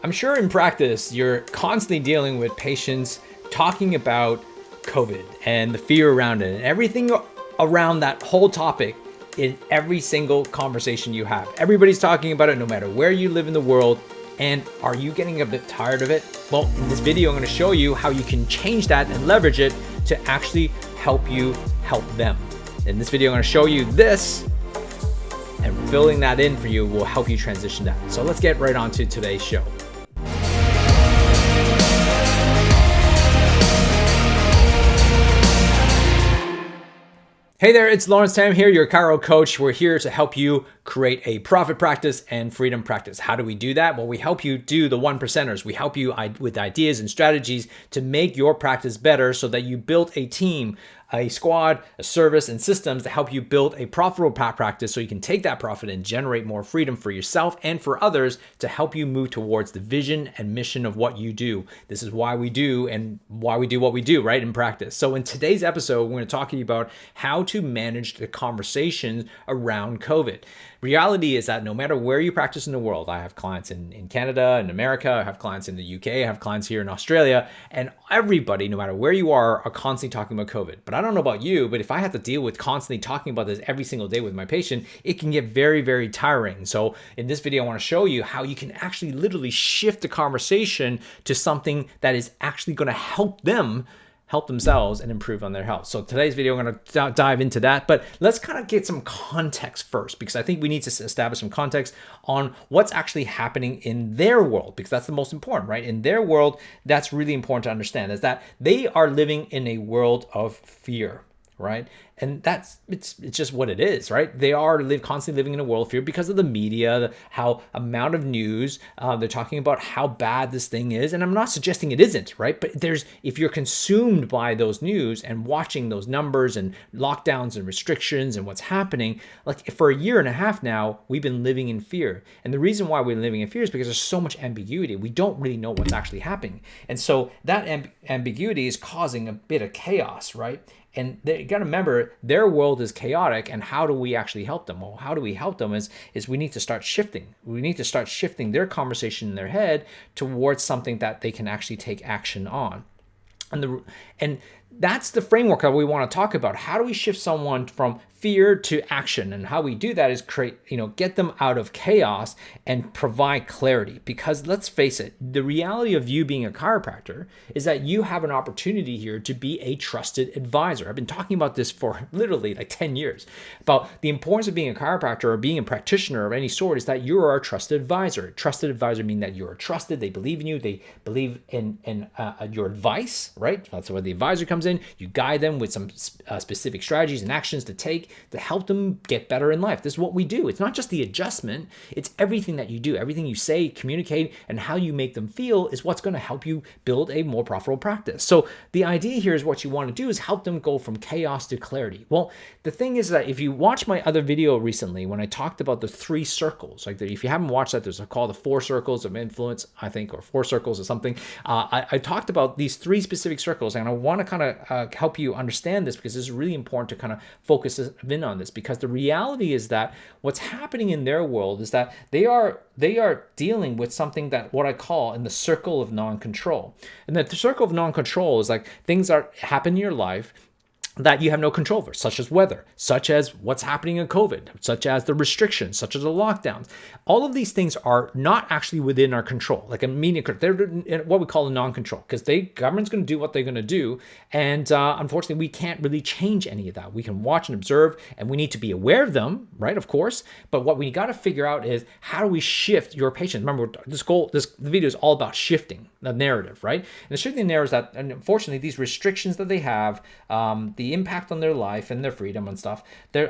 I'm sure in practice, you're constantly dealing with patients talking about COVID and the fear around it and everything around that whole topic in every single conversation you have. Everybody's talking about it no matter where you live in the world. And are you getting a bit tired of it? Well, in this video, I'm going to show you how you can change that and leverage it to actually help you help them. In this video, I'm going to show you this, and filling that in for you will help you transition that. So let's get right on to today's show. Hey there, it's Laurence Tham here, your chiro coach. We're here to help you create a profit practice and freedom practice. How do we do that? Well, we help you do the one percenters. We help you with ideas and strategies to make your practice better so that you build a team, a squad, a service, and systems to help you build a profitable practice so you can take that profit and generate more freedom for yourself and for others to help you move towards the vision and mission of what you do. This is why we do and why we do what we do, right, in practice. So in today's episode, we're going to talk to you about how to manage the conversations around COVID. Reality is that no matter where you practice in the world, I have clients in Canada, in America, I have clients in the UK, I have clients here in Australia, and everybody, no matter where you are constantly talking about COVID. But I don't know about you, but if I have to deal with constantly talking about this every single day with my patient, it can get very, very tiring. So in this video, I want to show you how you can actually literally shift the conversation to something that is actually going to help them help themselves and improve on their health. So today's video, I'm going to dive into that, but let's kind of get some context first, because I think we need to establish some context on what's actually happening in their world, because that's the most important, right? In their world, that's really important to understand, is that they are living in a world of fear, right? And it's just what it is, right? They are constantly living in a world of fear because of the media, how amount of news, they're talking about how bad this thing is. And I'm not suggesting it isn't, right? But if you're consumed by those news and watching those numbers and lockdowns and restrictions and what's happening, like for a year and a half now, we've been living in fear. And the reason why we're living in fear is because there's so much ambiguity. We don't really know what's actually happening. And so that ambiguity is causing a bit of chaos, right? And you got to remember, their world is chaotic, and how do we actually help them? Well, how do we help them is we need to start shifting. We need to start shifting their conversation in their head towards something that they can actually take action on. And that's the framework that we want to talk about. How do we shift someone from fear to action? And how we do that is get them out of chaos and provide clarity. Because let's face it, the reality of you being a chiropractor is that you have an opportunity here to be a trusted advisor. I've been talking about this for literally like 10 years, about the importance of being a chiropractor or being a practitioner of any sort is that you are a trusted advisor. Trusted advisor means that you are trusted, they believe in you, they believe in your advice, right? That's where the advisor comes in. You guide them with some specific strategies and actions to take to help them get better in life. This is what we do. It's not just the adjustment, it's everything that you do. Everything you say, communicate, and how you make them feel is what's going to help you build a more profitable practice. So the idea here is what you want to do is help them go from chaos to clarity. Well, the thing is that if you watch my other video recently, when I talked about the 3 circles, like if you haven't watched that, there's called the 4 circles of influence, I think, or 4 circles or something. I talked about these 3 specific circles, and I want to kind of help you understand this because it's really important to kind of focus in on this, because the reality is that what's happening in their world is that they are dealing with something that what I call in the circle of non-control. And that the circle of non-control is like things that happen in your life that you have no control over, such as weather, such as what's happening in COVID, such as the restrictions, such as the lockdowns. All of these things are not actually within our control, like they're what we call a non-control, because government's going to do what they're going to do, and unfortunately, we can't really change any of that. We can watch and observe, and we need to be aware of them, right? Of course, but what we got to figure out is how do we shift your patients? Remember, this video is all about shifting the narrative, right? And the shifting narrative is that, and unfortunately, these restrictions that they have, the impact on their life and their freedom and stuff,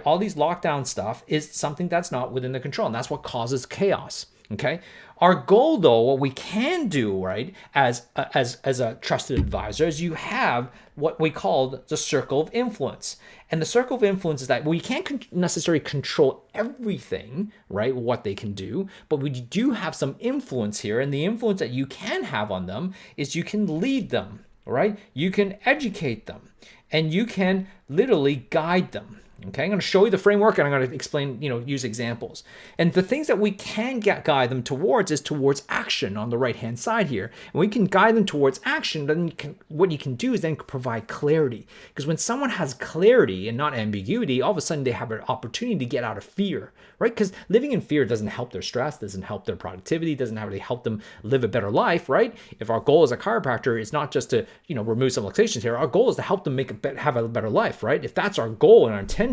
all these lockdown stuff is something that's not within the control, and that's what causes chaos. Okay. Our goal, though, what we can do, right, as a trusted advisor, is you have what we call the circle of influence. And the circle of influence is that we can't necessarily control everything, right, what they can do, but we do have some influence here. And the influence that you can have on them is you can lead them, right? You can educate them, and you can literally guide them. Okay, I'm going to show you the framework and I'm going to explain, use examples. And the things that we can guide them towards is towards action on the right-hand side here. And we can guide them towards action, then what you can do is then provide clarity. Because when someone has clarity and not ambiguity, all of a sudden they have an opportunity to get out of fear, right? Because living in fear doesn't help their stress, doesn't help their productivity, doesn't really help them live a better life, right? If our goal as a chiropractor is not just to, remove some limitations here, our goal is to help them have a better life, right? If that's our goal and our intention,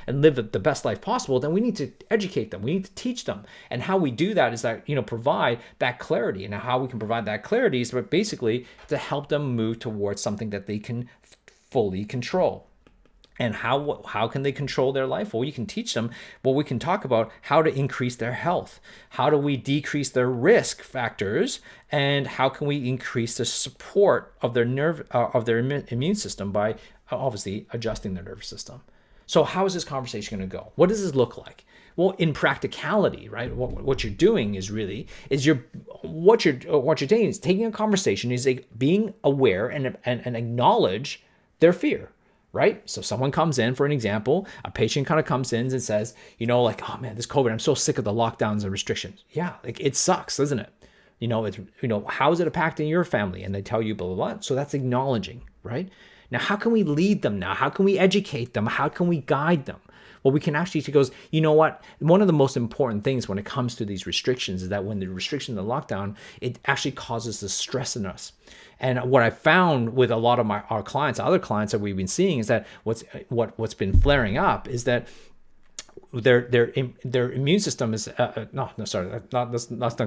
and live the best life possible, then we need to educate them. We need to teach them. And how we do that is that, provide that clarity. And how we can provide that clarity is basically to help them move towards something that they can fully control. And how can they control their life? Well, you can teach them. Well, we can talk about how to increase their health. How do we decrease their risk factors? And how can we increase the support of their immune system by obviously adjusting their nervous system? So how is this conversation going to go? What does this look like? Well, in practicality, right? What you're doing is what you're doing is taking a conversation, is being aware and acknowledge their fear, right? So someone comes in, for an example, a patient kind of comes in and says, oh man, this COVID, I'm so sick of the lockdowns and restrictions. Yeah, it sucks, doesn't it? How is it impacting your family? And they tell you blah, blah, blah. So that's acknowledging, right? Now, how can we lead them now? How can we educate them? How can we guide them? Well, we can actually, she goes, you know what? One of the most important things when it comes to these restrictions is that when the restriction and the lockdown, it actually causes the stress in us. And what I found with a lot of our clients, other clients that we've been seeing, is that what's been flaring up is that their immune system is let's not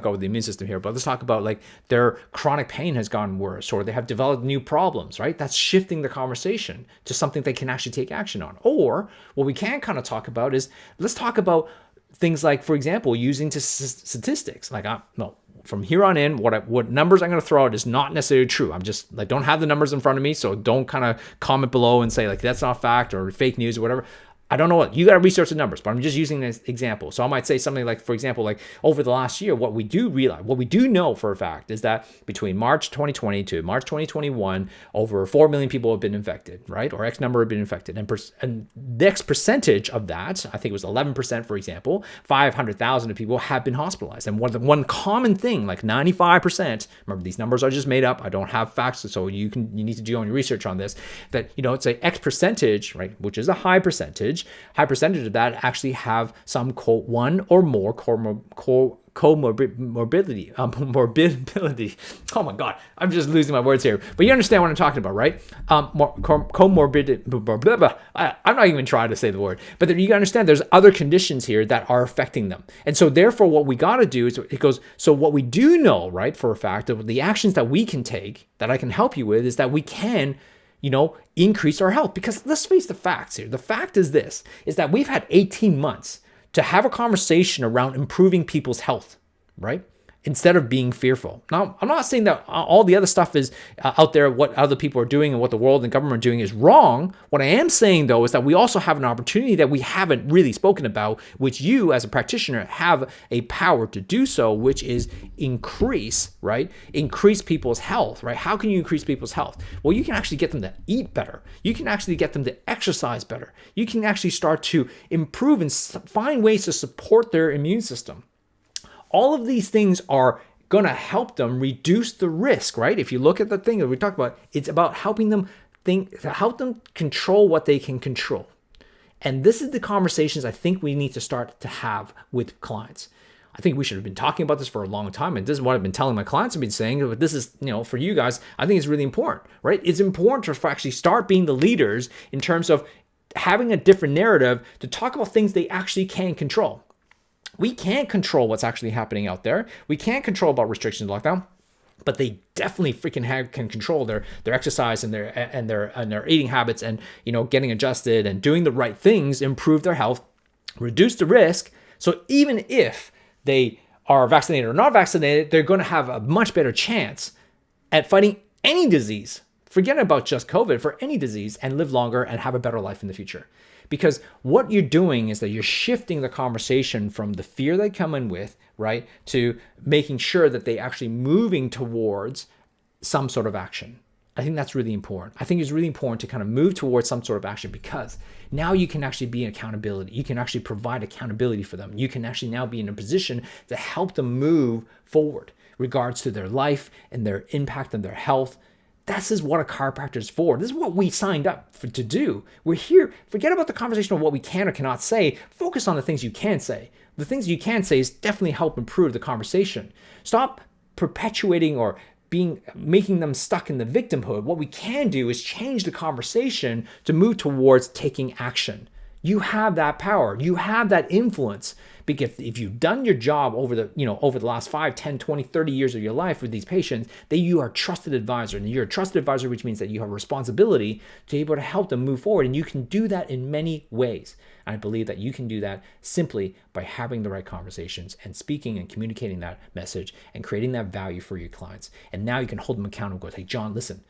go with the immune system here, but let's talk about like their chronic pain has gotten worse, or they have developed new problems, right? That's shifting the conversation to something they can actually take action on. Or what we can kind of talk about is, let's talk about things like, for example, using statistics. Like, from here on in, what numbers I'm going to throw out is not necessarily true. I'm just like, don't have the numbers in front of me, so don't kind of comment below and say like that's not fact or fake news or whatever. I don't know what, you got to research the numbers, but I'm just using this example. So I might say something like, for example, like over the last year, what we do know for a fact is that between March 2020 to March 2021, over 4 million people have been infected, right? Or X number have been infected. And the X percentage of that, I think it was 11%, for example, 500,000 of people have been hospitalized. And one common thing, like 95%, remember these numbers are just made up. I don't have facts, so you need to do your own research on this, that, it's a X percentage, right? Which is a high percentage of that actually have some one or more morbidity. Oh my God, I'm just losing my words here. But you understand what I'm talking about, right? Comorbidity. I'm not even trying to say the word. But you understand there's other conditions here that are affecting them. And so therefore what we got to do is, it goes, so what we do know, right, for a fact, of the actions that we can take, that I can help you with, is that we can increase our health. Because let's face the facts here. The fact is this, is that we've had 18 months to have a conversation around improving people's health, right? Instead of being fearful. Now, I'm not saying that all the other stuff is out there, what other people are doing and what the world and government are doing is wrong. What I am saying, though, is that we also have an opportunity that we haven't really spoken about, which you as a practitioner have a power to do so, which is increase people's health, right? How can you increase people's health? Well, you can actually get them to eat better. You can actually get them to exercise better. You can actually start to improve and find ways to support their immune system. All of these things are going to help them reduce the risk, right? If you look at the thing that we talked about, it's about helping them help them control what they can control. And this is the conversations I think we need to start to have with clients. I think we should have been talking about this for a long time. And this is what I've been telling my clients. I've been saying, but this is, for you guys, I think it's really important, right? It's important to actually start being the leaders in terms of having a different narrative to talk about things they actually can control. We can't control what's actually happening out there. We can't control about restrictions and lockdown, but they definitely freaking can control their exercise and their eating habits, and getting adjusted and doing the right things, improve their health, reduce the risk. So even if they are vaccinated or not vaccinated, they're going to have a much better chance at fighting any disease. Forget about just COVID, for any disease, and live longer and have a better life in the future. Because what you're doing is that you're shifting the conversation from the fear they come in with, right, to making sure that they actually moving towards some sort of action. I think that's really important. I think it's really important to kind of move towards some sort of action, because now you can actually be in accountability. You can actually provide accountability for them. You can actually now be in a position to help them move forward regards to their life and their impact and their health. This is what a chiropractor is for. This is what we signed up to do. We're here. Forget about the conversation of what we can or cannot say. Focus on the things you can say. The things you can say is definitely help improve the conversation. Stop perpetuating or making them stuck in the victimhood. What we can do is change the conversation to move towards taking action. You have that power. You have that influence. Because if you've done your job over the last 5, 10, 20, 30 years of your life with these patients, then you are a trusted advisor. And you're a trusted advisor, which means that you have a responsibility to be able to help them move forward. And you can do that in many ways. And I believe that you can do that simply by having the right conversations and speaking and communicating that message and creating that value for your clients. And now you can hold them accountable. Go, hey, John, listen,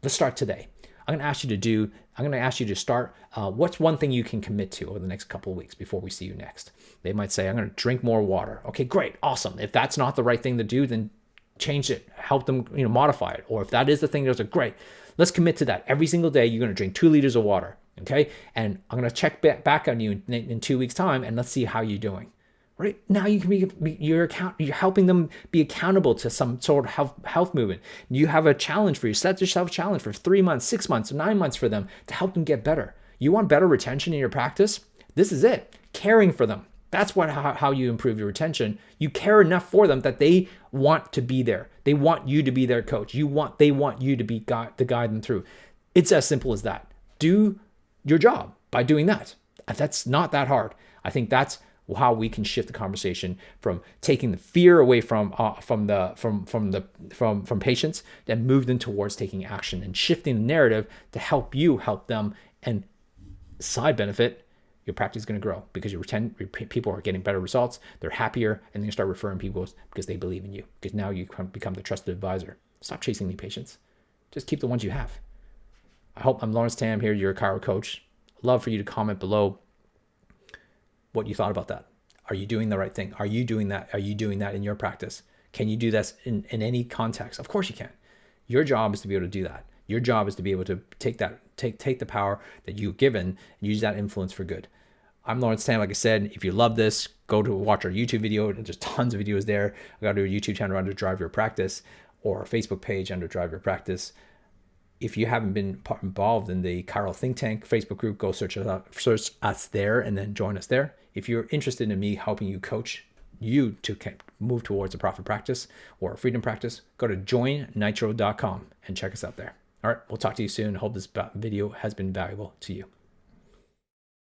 let's start today. I'm going to ask you to start. What's one thing you can commit to over the next couple of weeks before we see you next? They might say, I'm going to drink more water. Okay, great. Awesome. If that's not the right thing to do, then change it, help them, modify it. Or if that is the thing, they're great. Let's commit to that. Every single day, you're going to drink 2 liters of water. Okay. And I'm going to check back on you in 2 weeks time, and let's see how you're doing. Right now, you can you're helping them be accountable to some sort of health movement. You have a challenge for you. Set yourself a challenge for 3 months, 6 months, 9 months for them to help them get better. You want better retention in your practice? This is it. Caring for them. That's how you improve your retention. You care enough for them that they want to be there. They want you to be their coach. They want you to be to guide them through. It's as simple as that. Do your job by doing that. That's not that hard. I think that's how we can shift the conversation from taking the fear away from patients and move them towards taking action and shifting the narrative to help you help them. And side benefit, your practice is going to grow because your people are getting better results. They're happier, and they start referring people because they believe in you, because now you become the trusted advisor. Stop chasing new patients. Just keep the ones you have. I'm Laurence Tham here, your chiro coach. I'd love for you to comment below what you thought about that. Are you doing the right thing? Are you doing that? Are you doing that in your practice? Can you do this in any context? Of course you can. Your job is to be able to do that. Your job is to be able to take the power that you've given and use that influence for good. I'm Laurence Tham. Like I said, if you love this, go to watch our YouTube video. There's tons of videos there. I got a YouTube channel under Drive Your Practice, or a Facebook page under Drive Your Practice. If you haven't been involved in the Chiro Think Tank Facebook group, go search us there and then join us there. If you're interested in me helping you coach you to move towards a profit practice or a freedom practice, go to joinnitro.com and check us out there. All right, we'll talk to you soon. Hope this video has been valuable to you.